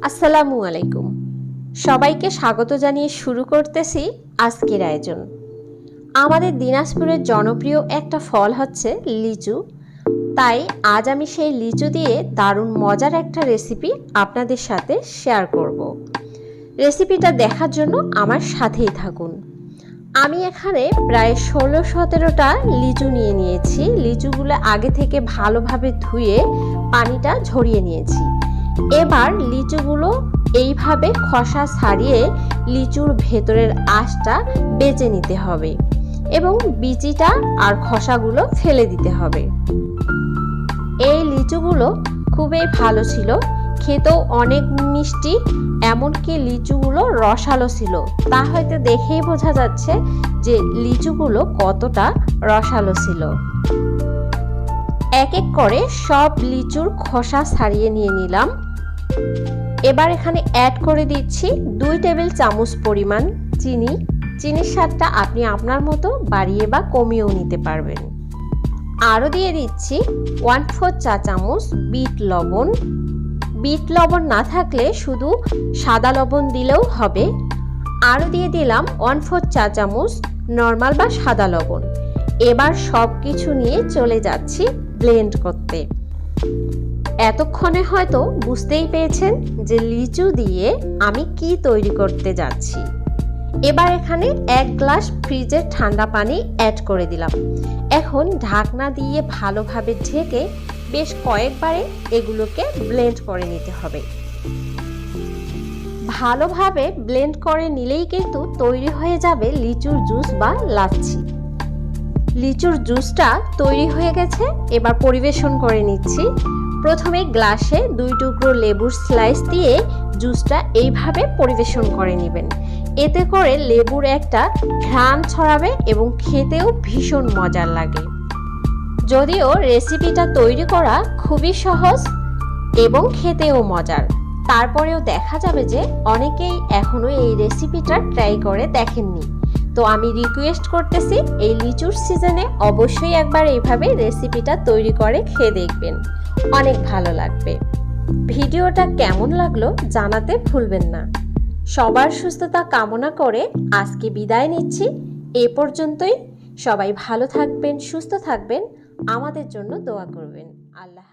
আসসালামু আলাইকুম। সবাইকে স্বাগত জানিয়ে শুরু করতেছি আজকের আয়োজন। আমাদের দিনাজপুরের জনপ্রিয় একটা ফল হচ্ছে লিচু। তাই আজ আমি সেই লিচু দিয়ে দারুণ মজার একটা রেসিপি আপনাদের সাথে শেয়ার করব। রেসিপিটা দেখার জন্য আমার সাথেই থাকুন। আমি এখানে প্রায় 16-17টা লিচু নিয়েছি। লিচুগুলো আগে থেকে ভালোভাবে ধুয়ে পানিটা ঝরিয়ে নিয়েছি। এবার লিচুগুলো এইভাবে খোসা ছাড়িয়ে লিচুর ভেতরের আঁশটা বেছে নিতে হবে এবং বিচিটা আর খোসাগুলো ফেলে দিতে হবে। এই লিচুগুলো খুবই ভালো ছিল, খেতেও অনেক মিষ্টি, এমনকি লিচুগুলো রসালো ছিল। তা হয়তো দেখেই বোঝা যাচ্ছে যে লিচুগুলো কতটা রসালো ছিল। এক এক করে সব লিচুর খোসা ছাড়িয়ে নিয়ে নিলাম। এবার এখানে অ্যাড করে দিচ্ছি 2 টেবিল চামচ পরিমাণ চিনি। চিনির স্বাদটা আপনি আপনার মতো বাড়িয়ে বা কমিয়েও নিতে পারবেন। আরও দিয়ে দিচ্ছি 1/4 চা চামচ বিট লবণ। বিট লবণ না থাকলে শুধু সাদা লবণ দিলেও হবে। আরও দিয়ে দিলাম 1/4 চা চামচ নর্মাল বা সাদা লবণ। এবার সব কিছু নিয়ে চলে যাচ্ছি ব্লেন্ড করতে। এতক্ষণে হয়তো বুঝতেই পেরেছেন যে লিচু দিয়ে আমি কি তৈরি করতে যাচ্ছি। এবার এখানে 1 গ্লাস ফ্রিজের ঠান্ডা পানি অ্যাড করে দিলাম। এখন ঢাকনা দিয়ে ভালোভাবে ঢেকে বেশ কয়েকবারে এগুলোকে ব্লেন্ড করে নিতে হবে। ভালোভাবে ব্লেন্ড করে নিলেই কিন্তু তৈরি হয়ে যাবে লিচুর জুস বা লাচ্ছি। লিচুর জুসটা তৈরি হয়ে গেছে, এবার পরিবেশন করে নিচ্ছি। প্রথমে গ্লাসে 2 টুকরো লেবুর স্লাইস দিয়ে জুসটা এইভাবে পরিবেশন করে নেবেন। এতে করে লেবুর একটা ঘ্রাণ ছড়াবে এবং খেতেও ভীষণ মজার লাগে। যদিও রেসিপিটা তৈরি করা খুবই সহজ এবং খেতেও মজার, তারপরেও দেখা যাবে যে অনেকেই এখনো এই রেসিপিটা ট্রাই করে দেখেননি। তো আমি রিকোয়েস্ট করতেছি, এই লিচুর সিজনে অবশ্যই একবার এইভাবে রেসিপিটা তৈরি করে খেয়ে দেখবেন, অনেক ভালো লাগবে। ভিডিওটা কেমন লাগলো জানাতে ভুলবেন না। সবার সুস্থতা কামনা করে আজকে বিদায় নিচ্ছি। এ পর্যন্তই। সবাই ভালো থাকবেন, সুস্থ থাকবেন, আমাদের জন্য দোয়া করবেন। আল্লাহ।